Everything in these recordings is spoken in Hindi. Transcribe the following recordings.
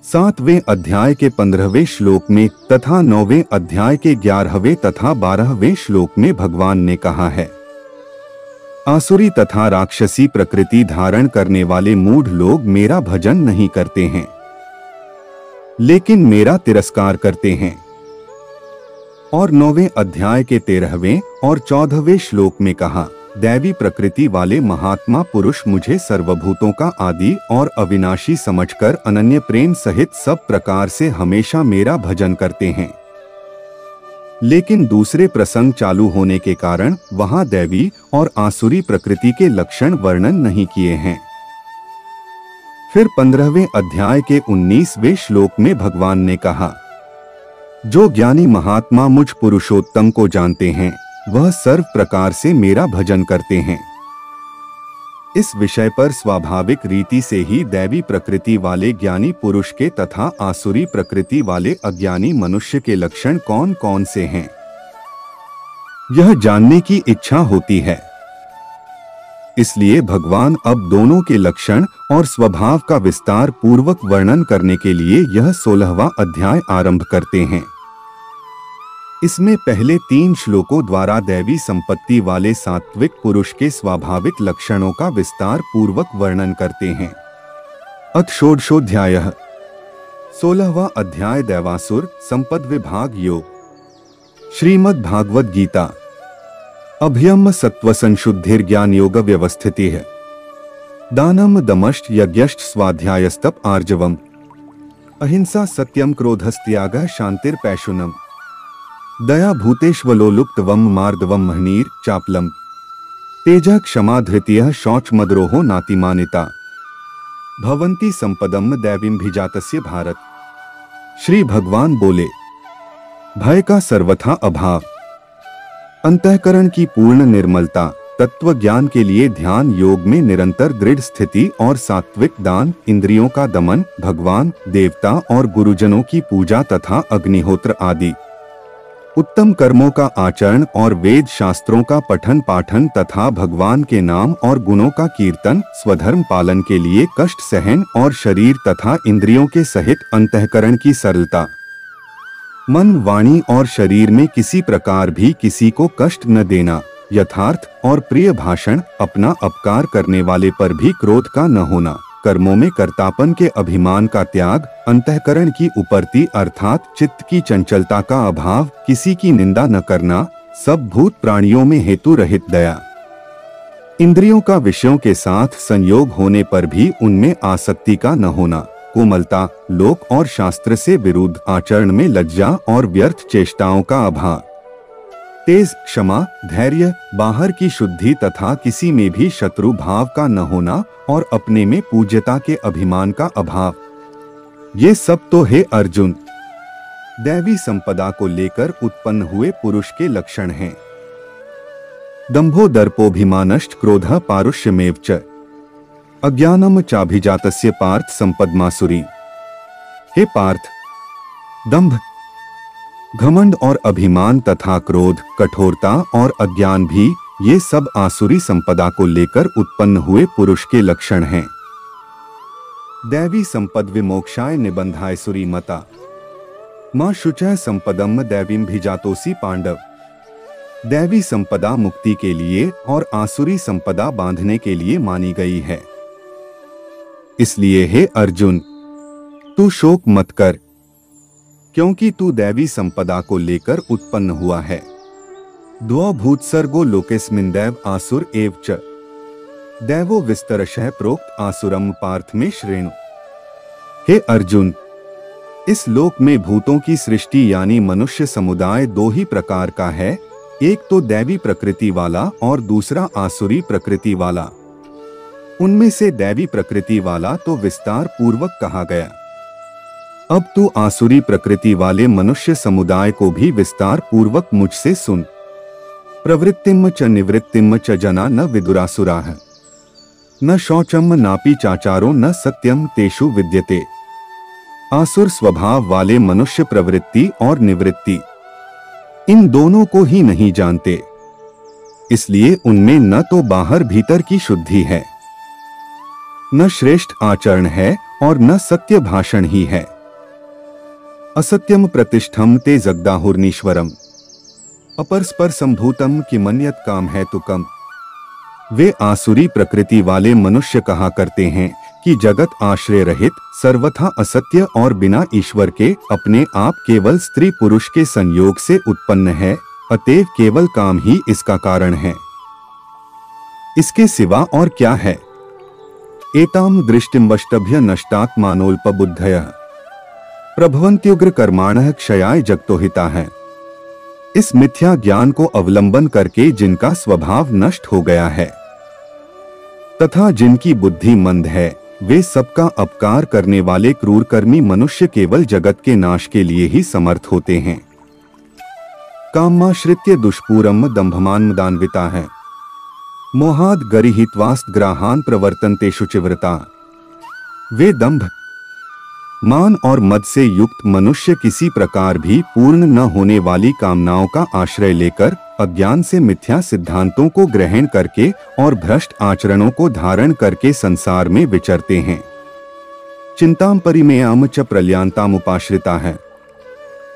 7वें अध्याय के 15वें श्लोक में तथा 9वें अध्याय के 11वें तथा 12वें श्लोक में भगवान ने कहा है, आसुरी तथा राक्षसी प्रकृति धारण करने वाले मूढ़ लोग मेरा भजन नहीं करते हैं, लेकिन मेरा तिरस्कार करते हैं। और 9वें अध्याय के 13वें और 14वें श्लोक में कहा, दैवी प्रकृति वाले महात्मा पुरुष मुझे सर्वभूतों का आदि और अविनाशी समझकर अनन्य प्रेम सहित सब प्रकार से हमेशा मेरा भजन करते हैं। लेकिन दूसरे प्रसंग चालू होने के कारण वहां दैवी और आसुरी प्रकृति के लक्षण वर्णन नहीं किए हैं। फिर 15वें अध्याय के 19वें श्लोक में भगवान ने कहा, जो ज्ञानी महात्मा मुझ पुरुषोत्तम को जानते हैं वह सर्व प्रकार से मेरा भजन करते हैं। इस विषय पर स्वाभाविक रीति से ही दैवी प्रकृति वाले ज्ञानी पुरुष के तथा आसुरी प्रकृति वाले अज्ञानी मनुष्य के लक्षण कौन कौन से हैं, यह जानने की इच्छा होती है। इसलिए भगवान अब दोनों के लक्षण और स्वभाव का विस्तार पूर्वक वर्णन करने के लिए यह 16वां अध्याय आरंभ करते हैं। इसमें पहले 3 श्लोकों द्वारा दैवी संपत्ति वाले सात्विक पुरुष के स्वाभाविक लक्षणों का विस्तार पूर्वक वर्णन करते हैं। अथ षोडशोऽध्यायः 16वां अध्याय दैवासुर संपद विभाग योग। श्रीमद् भागवत गीता अभयम सत्व संशुद्धिर ज्ञान योग व्यवस्थिति है। दानम दमश्च यज्ञश्च स्वाध्यायस्तप आर्जवम अहिंसा सत्यम क्रोधस्त्यागः शांतिर्पैशुनम दया भूतेष्वलोलुप्तवम मार्दवम महनीर चापलम तेजः क्षमा धृतियः शौच मद्रोहो नातिमानिता भवन्ति संपदम दैवीं भिजातस्य भारत। श्री भगवान बोले, भय का सर्वथा अभाव, अंतःकरण की पूर्ण निर्मलता, तत्व ज्ञान के लिए ध्यान योग में निरंतर दृढ़ स्थिति और सात्विक दान, इंद्रियों का दमन, भगवान, देवता और गुरुजनों की पूजा तथा अग्निहोत्र आदि उत्तम कर्मों का आचरण और वेद शास्त्रों का पठन पाठन तथा भगवान के नाम और गुणों का कीर्तन, स्वधर्म पालन के लिए कष्ट सहन और शरीर तथा इंद्रियों के सहित अंतःकरण की सरलता, मन वाणी और शरीर में किसी प्रकार भी किसी को कष्ट न देना, यथार्थ और प्रिय भाषण, अपना अपकार करने वाले पर भी क्रोध का न होना, कर्मों में कर्तापन के अभिमान का त्याग, अंतःकरण की उपरति अर्थात चित्त की चंचलता का अभाव, किसी की निंदा न करना, सब भूत प्राणियों में हेतु रहित दया, इंद्रियों का विषयों के साथ संयोग होने पर भी उनमें आसक्ति का न होना, कोमलता, लोक और शास्त्र से विरुद्ध आचरण में लज्जा और व्यर्थ चेष्टाओं का अभाव, तेज क्षमा, धैर्य, बाहर की शुद्धि तथा किसी में भी शत्रु भाव का न होना और अपने में पूज्यता के अभिमान का अभाव, ये सब तो हे अर्जुन दैवी संपदा को लेकर उत्पन्न हुए पुरुष के लक्षण हैं। दंभो दर्पोभिमानश्च क्रोधः पारुष्यमेव च अज्ञानम चाभिजातस्य पार्थ संपदमासुरी। हे पार्थ, दंभ, घमंड और अभिमान तथा क्रोध, कठोरता और अज्ञान भी ये सब आसुरी संपदा को लेकर उत्पन्न हुए पुरुष के लक्षण हैं। दैवी संपद विमोक्षाय निबंधाय सुरी मता मां शुचः संपदम दैवीं भिजातोसी पांडव। दैवी संपदा मुक्ति के लिए और आसुरी संपदा बांधने के लिए मानी गई है। इसलिए हे अर्जुन, तू शोक मत कर, क्योंकि तू दैवी संपदा को लेकर उत्पन्न हुआ है। द्वौ भूत्सर्गो लोकेस्मिन् दैव आसुर एव च दैवो विस्तरशः प्रोक्त आसुरम पार्थ में श्रेणु। हे अर्जुन, इस लोक में भूतों की सृष्टि यानी मनुष्य समुदाय 2 ही प्रकार का है, एक तो दैवी प्रकृति वाला और दूसरा आसुरी प्रकृति वाला। उनमें से दैवी प्रकृति वाला तो विस्तार पूर्वक कहा गया। अब तू आसुरी प्रकृति वाले मनुष्य समुदाय को भी विस्तार पूर्वक मुझसे सुन। प्रवृत्तिम च निवृत्तिम च जना न विदुरासुराः न शौचम नापि चाचारो न सत्यम तेषु विद्यते। आसुर स्वभाव वाले मनुष्य प्रवृत्ति और निवृत्ति इन दोनों को ही नहीं जानते, इसलिए उनमें न तो बाहर भीतर की शुद्धि है, न श्रेष्ठ आचरण है और न सत्य भाषण ही है। असत्यम प्रतिष्ठम ते जगदाहुर्नीश्वरम अपरस्पर संभूतम कि मन्यत काम है तो कम। वे आसुरी प्रकृति वाले मनुष्य कहा करते हैं कि जगत आश्रय रहित, सर्वथा असत्य और बिना ईश्वर के अपने आप केवल स्त्री पुरुष के संयोग से उत्पन्न है, अतएव केवल काम ही इसका कारण है, इसके सिवा और क्या है। एताम दृष्टिमवष्टभ्य नष्टात्मानोल्पबुद्धयः प्रभवन्त्युग्र कर्माणः क्षयाय जगतो हिताः। इस मिथ्या ज्ञान को अवलंबन करके जिनका स्वभाव नष्ट हो गया है तथा जिनकी बुद्धि मंद है, वे सबका अपकार करने वाले क्रूरकर्मी मनुष्य केवल जगत के नाश के लिए ही समर्थ होते हैं। कामाश्रित्य दुष्पूरम दंभमान मदान्विता है, मोहाद गरिहित्वास्त ग्राहान प्रवर्तन्ते शुचिव्रता। वे दंभ, मान और मद से युक्त मनुष्य किसी प्रकार भी पूर्ण न होने वाली कामनाओं का आश्रय लेकर अज्ञान से मिथ्या सिद्धांतों को ग्रहण करके और भ्रष्ट आचरणों को धारण करके संसार में विचरते हैं। चिंताम परिमेयाम च प्रलयांताम उपाश्रिता है,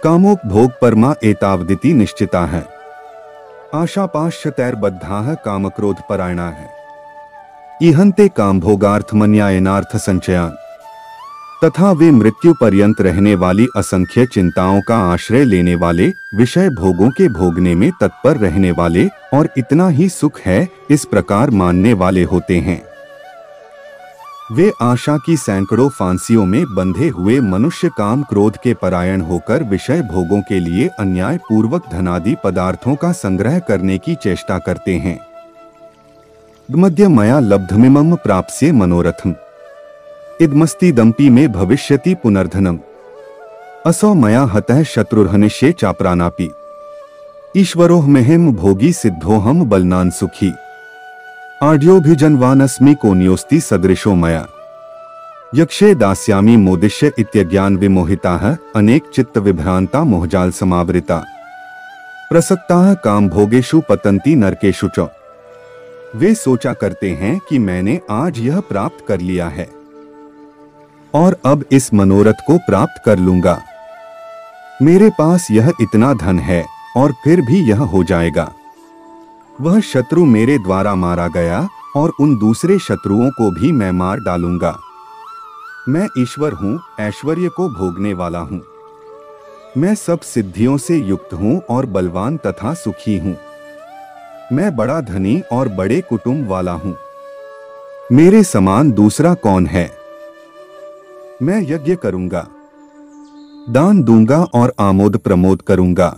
कामोपभोग परमा एतावदिति निश्चिता है, आशापाशतैर्बद्धाः कामक्रोध परायणा है, इहन्ते कामभोगार्थमन्यायनार्थ संचयान। तथा वे मृत्यु पर्यंत रहने वाली असंख्य चिंताओं का आश्रय लेने वाले, विषय भोगों के भोगने में तत्पर रहने वाले और इतना ही सुख है इस प्रकार मानने वाले होते हैं। वे आशा की सैकड़ों फांसियों में बंधे हुए मनुष्य काम क्रोध के परायण होकर विषय भोगों के लिए अन्याय पूर्वक धनादि पदार्थों का संग्रह करने की चेष्टा करते हैं। मध्य मया लब्धमिमं प्राप्स्ये मनोरथम इदमस्ति दंपी में भविष्यति पुनर्धनम, असौ मया हतः शत्रुर्हनिष्ये चाप्रानापि, ईश्वरोऽहमेहं भोगी सिद्धोऽहं बलनान् सुखी, आढ्योऽभिजनवानस्मि कोन्योऽस्ति सदृशो मया, यक्षे दास्यामि मोदिष्य इत्यज्ञान विमोहिताः अनेक चित्त विभ्रांता मोहजाल समावृता, प्रसक्ताः काम भोगेषु पतन्ति नरकेषु च। वे सोचा करते हैं कि मैंने आज यह प्राप्त कर लिया है और अब इस मनोरथ को प्राप्त कर लूंगा। मेरे पास यह इतना धन है और फिर भी यह हो जाएगा। वह शत्रु मेरे द्वारा मारा गया और उन दूसरे शत्रुओं को भी मैं मार डालूंगा। मैं ईश्वर हूँ, ऐश्वर्य को भोगने वाला हूँ। मैं सब सिद्धियों से युक्त हूँ और बलवान तथा सुखी हूँ। मैं बड़ा धनी और बड़े कुटुंब वाला हूँ। मेरे समान दूसरा कौन है। मैं यज्ञ करूंगा, दान दूंगा और आमोद प्रमोद करूंगा।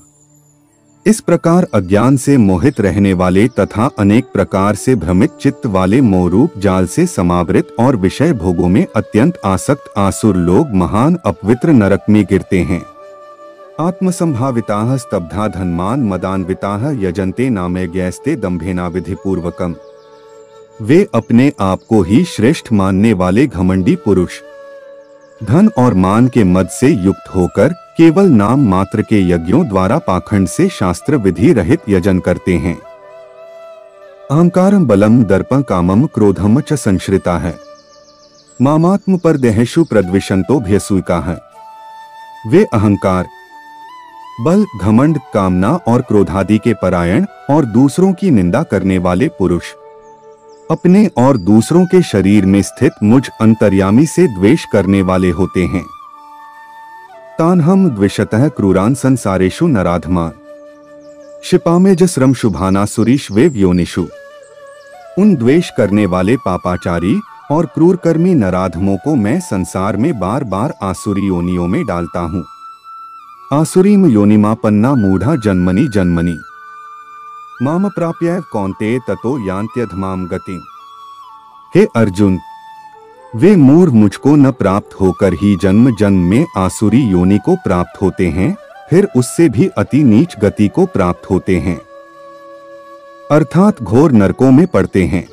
इस प्रकार अज्ञान से मोहित रहने वाले तथा अनेक प्रकार से भ्रमित चित्त वाले मोहरूप जाल से समावृत और विषय भोगों में अत्यंत आसक्त आसुर लोग महान अपवित्र नरक में गिरते हैं। आत्मसंभाविताः स्तब्धा धनमान मदान्विताः यजन्ते नामयज्ञैस्ते दंभेना विधिपूर्वकम। वे अपने आप को ही श्रेष्ठ मानने वाले घमंडी पुरुष धन और मान के मद से युक्त होकर केवल नाम मात्र के यज्ञों द्वारा पाखंड से शास्त्र विधि रहित यजन करते हैं। अहंकारम बलम दर्पं कामम क्रोधम च संश्रिता है, मामात्म पर देहेषु प्रद्विषंतो भयसूका है। वे अहंकार, बल, घमंड, कामना और क्रोधादि के परायण और दूसरों की निंदा करने वाले पुरुष अपने और दूसरों के शरीर में स्थित मुझ अंतर्यामी से द्वेष करने वाले होते हैं। तान्हम द्विषतः क्रूरान संसारेषु नराधमान, क्षिपामेजस्रम शुभानासुरीश वे योनिषु। उन द्वेष करने वाले पापाचारी और क्रूरकर्मी नराधमों को मैं संसार में बार बार आसुरी योनियों में डालता हूँ। आसुरीम योनिमापन्ना मूढ़ा जन्मनि जन्मनि, माम प्राप्य कौन्तेय ततो यान्त्यधमाम गतिम्। हे अर्जुन, वे मूढ़ मुझको न प्राप्त होकर ही जन्म जन्म में आसुरी योनि को प्राप्त होते हैं, फिर उससे भी अति नीच गति को प्राप्त होते हैं, अर्थात घोर नरकों में पड़ते हैं।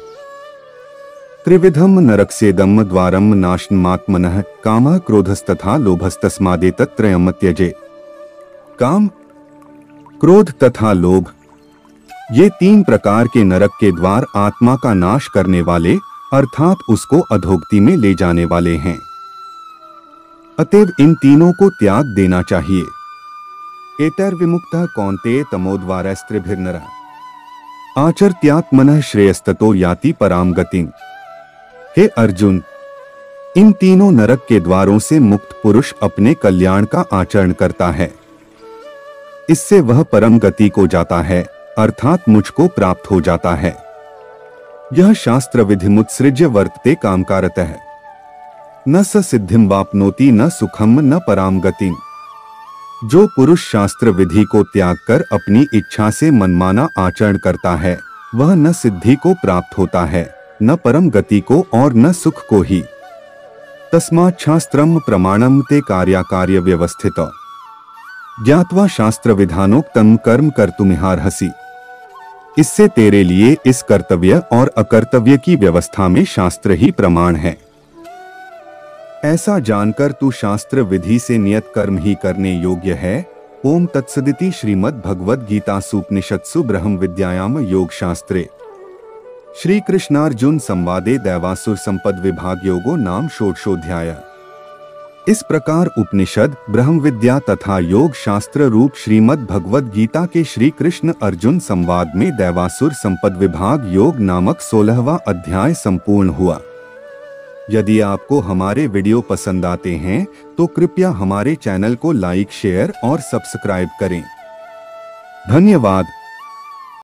त्रिविधम नरकसेदम द्वारम नाशनमात्मनः कामः क्रोधस्तथा लोभस्तस्मादेतत्त्रयम् त्यजेत्। काम, क्रोध तथा लोभ, ये तीन प्रकार के नरक के द्वार आत्मा का नाश करने वाले अर्थात उसको अधोगति में ले जाने वाले हैं। अतएव इन तीनों को त्याग देना चाहिए। एतैर्विमुक्तः कौन्तेय तमोद्वारैस्त्रिभिर्नरः आचर्त्यात्मनः श्रेयस्ततो याति पराम गतिम्। हे अर्जुन, इन तीनों नरक के द्वारों से मुक्त पुरुष अपने कल्याण का आचरण करता है, इससे वह परम गति को जाता है, अर्थात मुझको प्राप्त हो जाता है। यह शास्त्र विधि मुत्सृज्य वर्तते कामकारतः न स सिद्धिं वाप्नोति न सुखम न पराम गतिम्। जो पुरुष शास्त्र विधि को त्याग कर अपनी इच्छा से मनमाना आचरण करता है, वह न सिद्धि को प्राप्त होता है, न परम गति को और न सुख को ही। तस्मात् शास्त्रम प्रमाणम ते कार्याकार्य व्यवस्थित ज्ञात्वा शास्त्र विधानोक्तम कर्म कर्तुमिहार्हसि। इससे तेरे लिए इस कर्तव्य और अकर्तव्य की व्यवस्था में शास्त्र ही प्रमाण है। ऐसा जानकर तू शास्त्र विधि से नियत कर्म ही करने योग्य है। ओम तत्सदिति श्रीमद् भगवद गीतासूपनिषत्सु ब्रह्म विद्यायाम योग शास्त्रे श्री कृष्णार्जुन संवादे दैवासुर संपद विभाग योगो नाम षोडशोऽध्याय। इस प्रकार उपनिषद, ब्रह्म विद्या तथा योग शास्त्र रूप श्रीमद् भगवद गीता के श्री कृष्ण अर्जुन संवाद में दैवासुर संपद विभाग योग नामक 16वां अध्याय संपूर्ण हुआ। यदि आपको हमारे वीडियो पसंद आते हैं तो कृपया हमारे चैनल को लाइक, शेयर और सब्सक्राइब करें। धन्यवाद।